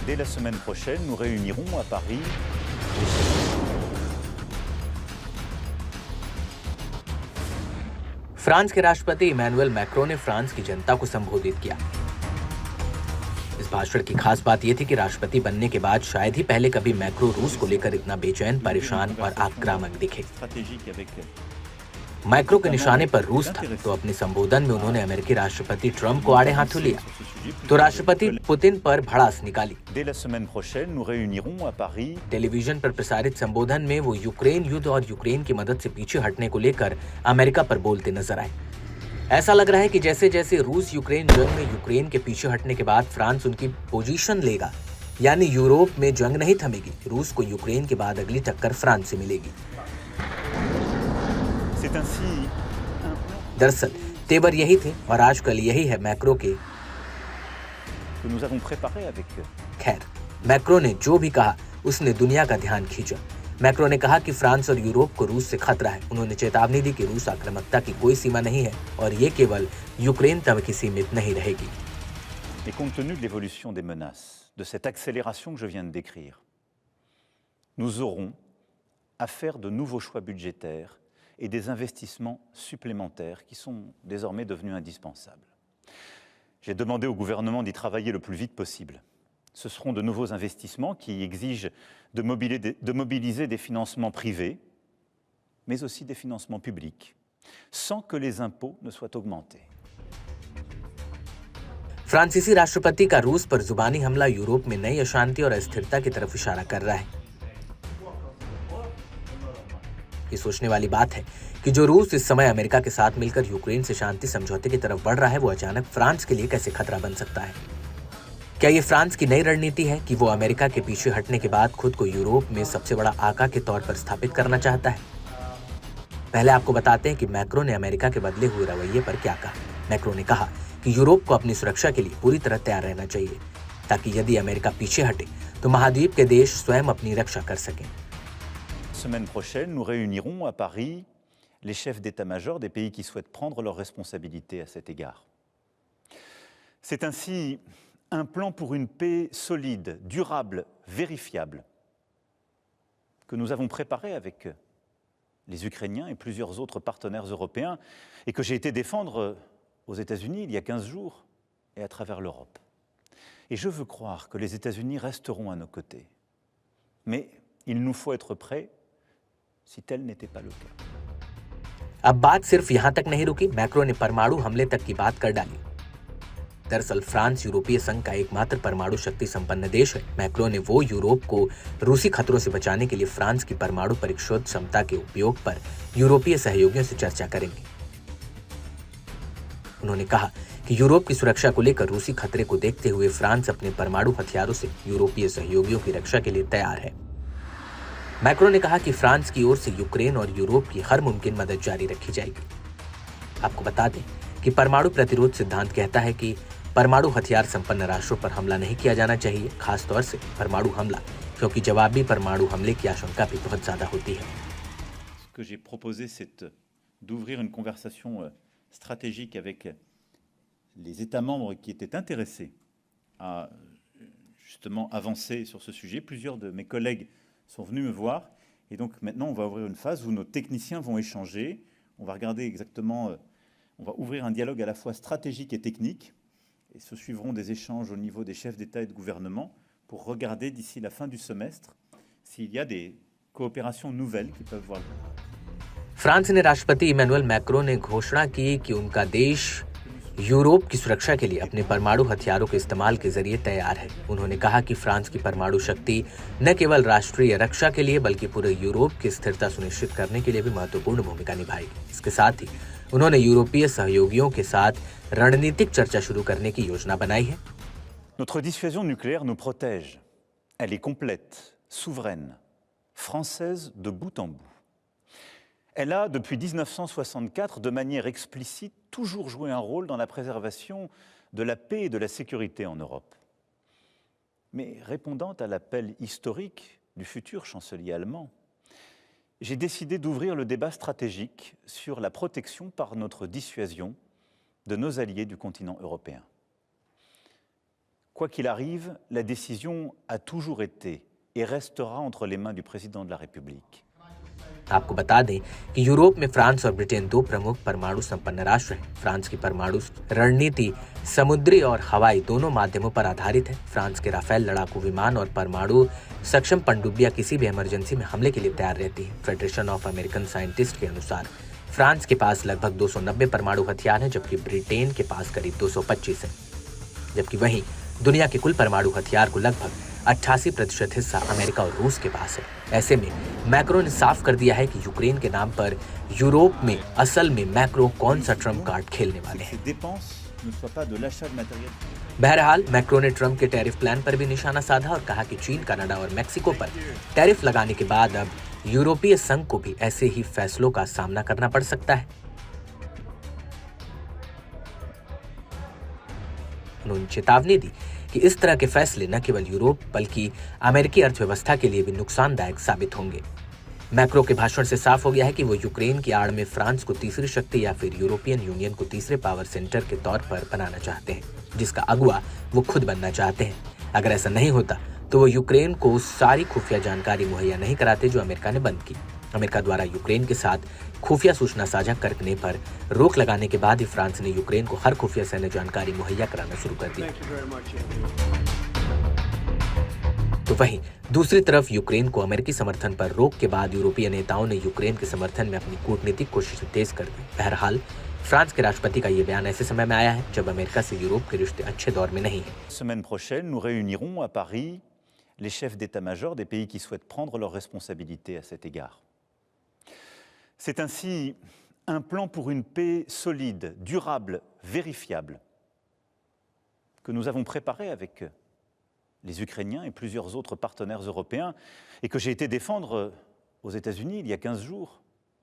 Dès la semaine prochaine, nous réunirons à Paris France के राष्ट्रपति Emmanuel Macron ने France की जनता को संबोधित किया। इस भाषण की खास बात यह थी कि राष्ट्रपति बनने के बाद शायद ही पहले कभी मैक्रो रूस को लेकर इतना बेचैन, परेशान और आक्रामक दिखे। मैक्रो के निशाने पर रूस था, तो अपने संबोधन में उन्होंने अमेरिकी राष्ट्रपति ट्रंप को आड़े हाथों लिया, तो राष्ट्रपति पुतिन पर भड़ास निकाली। टेलीविजन पर प्रसारित संबोधन में वो यूक्रेन युद्ध और यूक्रेन की मदद से पीछे हटने को लेकर अमेरिका पर बोलते नजर आए। ऐसा लग रहा है कि जैसे जैसे रूस यूक्रेन जंग में यूक्रेन के पीछे हटने के बाद फ्रांस उनकी पोजीशन लेगा, यानी यूरोप में जंग नहीं थमेगी। रूस को यूक्रेन के बाद अगली टक्कर फ्रांस से मिलेगी। दरअसल तेवर यही थे और आजकल यही है मैक्रो के। खैर, मैक्रो ने जो भी कहा उसने दुनिया का ध्यान खींचा। मैक्रो ने कहा कि फ्रांस और यूरोप को रूस से खतरा है। उन्होंने चेतावनी दी कि रूस आक्रामकता की कोई सीमा नहीं है और ये केवल यूक्रेन तक ही सीमित नहीं रहेगी। Mais compte tenu de l'évolution des menaces, de cette accélération que je viens de décrire, nous aurons à faire de nouveaux choix budgétaires et des investissements supplémentaires qui sont désormais devenus indispensables. J'ai demandé au gouvernement d'y travailler le plus vite possible. Ce seront de nouveaux investissements qui exigent de mobiliser des financements privés, mais aussi des financements publics, sans que les impôts ne soient augmentés. फ्रांसीसी राष्ट्रपति का रूस पर जुबानी हमला Europe में नई अशांति और अस्थिरता की तरफ इशारा कर रहा है। ये सोचने वाली बात है कि जो रूस इस समय अमेरिका के साथ मिलकर यूक्रेन से शांति समझौते की तरफ बढ़ रहा है, वो अचानक फ्रांस के लिए कैसे खतरा बन सकता है। क्या ये फ्रांस की नई रणनीति है कि वो अमेरिका के पीछे हटने के बाद खुद को यूरोप में सबसे बड़ा आका के तौर पर स्थापित करना चाहता है? पहले आपको बताते हैं कि मैक्रो ने अमेरिका के बदले हुए रवैये पर क्या कहा। मैक्रो ने कहा कि यूरोप को अपनी सुरक्षा के लिए पूरी तरह तैयार रहना चाहिए, ताकि यदि अमेरिका पीछे हटे तो महाद्वीप के देश स्वयं अपनी रक्षा कर सकें। Semaine prochaine, nous réunirons à Paris les chefs d'état-major des pays qui souhaitent prendre leurs responsabilités à cet égard. C'est ainsi un plan pour une paix solide, durable, vérifiable, que nous avons préparé avec les Ukrainiens et plusieurs autres partenaires européens et que j'ai été défendre aux États-Unis il y a 15 jours et à travers l'Europe. Et je veux croire que les États-Unis resteront à nos côtés. Mais il nous faut être prêts si tel n'était pas le cas. अब बात सिर्फ यहां तक नहीं रुकी, macro ने परमाणु हमले तक की बात कर डाली। दरअसल फ्रांस यूरोपीय संघ का एकमात्र परमाणु शक्ति संपन्न देश है। मैक्रो ने वो यूरोप को रूसी खतरों से बचाने के लिए फ्रांस की परमाणु परिशोध क्षमता के उपयोग पर यूरोपीय सहयोगियों से चर्चा करेंगे। उन्होंने कहा कि यूरोप की सुरक्षा को लेकर रूसी खतरे को देखते हुए फ्रांस अपने परमाणु हथियारों से यूरोपीय सहयोगियों की रक्षा के लिए तैयार है। मैक्रो ने कहा कि फ्रांस की ओर से यूक्रेन और यूरोप की हर मुमकिन मदद जारी रखी जाएगी। आपको बता दें कि परमाणु प्रतिरोध सिद्धांत कहता है कि परमाणु हथियार संपन्न राष्ट्रों पर हमला नहीं किया जाना चाहिए, खासतौर से परमाणु हमला, क्योंकि जवाबी परमाणु हमले की आशंका भी बहुत ज्यादा होती है। Ce que j'ai proposé, c'est d'ouvrir une conversation stratégique avec les États membres qui étaient intéressés à justement avancer sur ce sujet. Plusieurs de mes collègues sont venus me voir et donc maintenant on va ouvrir une phase où nos techniciens vont échanger. On va regarder exactement, on va ouvrir un dialogue à la fois stratégique et technique et se suivront des échanges au niveau des chefs d'État et de gouvernement pour regarder d'ici la fin du semestre s'il y a des coopérations nouvelles qui peuvent voir le jour. France ने राष्ट्रपति Emmanuel Macron ने घोषणा की कि उनका देश Europe की सुरक्षा के लिए अपने परमाणु हथियारों के इस्तेमाल के जरिए तैयार है। उन्होंने कहा कि फ्रांस की परमाणु शक्ति न केवल राष्ट्रीय रक्षा के लिए बल्कि पूरे यूरोप की स्थिरता सुनिश्चित करने के लिए भी महत्वपूर्ण भूमिका निभाएगी। इसके साथ ही उन्होंने यूरोपीय सहयोगियों के साथ रणनीतिक चर्चा शुरू करने की योजना बनाई है। Notre dissuasion nucléaire nous protège. Elle est complète, souveraine, française de bout en bout. Elle a, depuis 1964, de manière explicite, toujours joué un rôle dans la préservation de la paix et de la sécurité en Europe. Mais répondant à l'appel historique du futur chancelier allemand, j'ai décidé d'ouvrir le débat stratégique sur la protection par notre dissuasion de nos alliés du continent européen. Quoi qu'il arrive, la décision a toujours été et restera entre les mains du président de la République. आपको बता दें कि Europe में France और Britain दो प्रमुख परमाणु संपन्न राष्ट्र हैं। फ्रांस की परमाणु रणनीति समुद्री और हवाई दोनों माध्यमों पर आधारित है। फ्रांस के राफेल लड़ाकू विमान और परमाणु सक्षम पनडुब्बियां किसी भी इमरजेंसी में हमले के लिए तैयार रहती है। फेडरेशन ऑफ अमेरिकन साइंटिस्ट के अनुसार फ्रांस के पास लगभग 290 परमाणु हथियार हैं, जबकि ब्रिटेन के पास करीब 225 है। जबकि वहीं दुनिया के कुल परमाणु हथियार को लगभग 88% हिस्सा अमेरिका और रूस के पास है। ऐसे में मैक्रो ने साफ कर दिया है कि यूक्रेन के नाम पर यूरोप में असल में मैक्रो कौन सा ट्रम्प कार्ड खेलने वाले हैं। बहरहाल मैक्रो ने ट्रम्प के टैरिफ प्लान पर भी निशाना साधा और कहा कि चीन, कनाडा और मेक्सिको पर टैरिफ लगाने के बाद अब यूरोपीय संघ को भी ऐसे ही फैसलों का सामना करना पड़ सकता है। उन्होंने चेतावनी दी कि इस तरह के फैसले न केवल यूरोप बल्कि अमेरिकी अर्थव्यवस्था के लिए भी नुकसानदायक साबित होंगे। मैक्रो के भाषण से साफ हो गया है कि वो यूक्रेन की आड़ में फ्रांस को तीसरी शक्ति या फिर यूरोपियन यूनियन को तीसरे पावर सेंटर के तौर पर बनाना चाहते हैं, जिसका अगुवा वो खुद बनना चाहते हैं। अगर ऐसा नहीं होता तो वो यूक्रेन को सारी खुफिया जानकारी मुहैया नहीं कराते जो अमेरिका ने बंद की। अमेरिका द्वारा यूक्रेन के साथ खुफिया सूचना साझा करने पर रोक लगाने के बाद ही फ्रांस ने यूक्रेन को हर खुफिया सैन्य जानकारी मुहैया कराना शुरू कर दी। तो वहीं दूसरी तरफ यूक्रेन को अमेरिकी समर्थन पर रोक के बाद यूरोपीय नेताओं ने यूक्रेन के समर्थन में अपनी कूटनीतिक कोशिशें तेज कर दी। बहरहाल फ्रांस के राष्ट्रपति का ये बयान ऐसे समय में आया है जब अमेरिका से यूरोप के रिश्ते अच्छे दौर में नहीं है। Semaine prochaine, nous réunirons à Paris les chefs d'état-major des pays qui souhaitent prendre leurs responsabilités à cet égard. C'est ainsi un plan pour une paix solide, durable, vérifiable que nous avons préparé avec les Ukrainiens et plusieurs autres partenaires européens et que j'ai été défendre aux États-Unis il y a 15 jours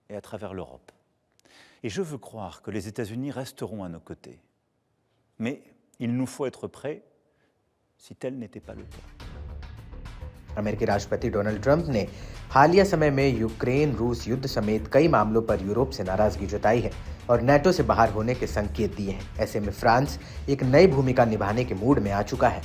et à travers l'Europe. Et je veux croire que les États-Unis resteront à nos côtés. Mais il nous faut être prêts si tel n'était pas le cas. अमेरिकी राष्ट्रपति Donald Trump ने हालिया समय में Ukraine रूस युद्ध समेत कई मामलों पर यूरोप से नाराजगी जताई है और नेटो से बाहर होने के संकेत दिए हैं। ऐसे में फ्रांस एक नई भूमिका निभाने के मूड में आ चुका है।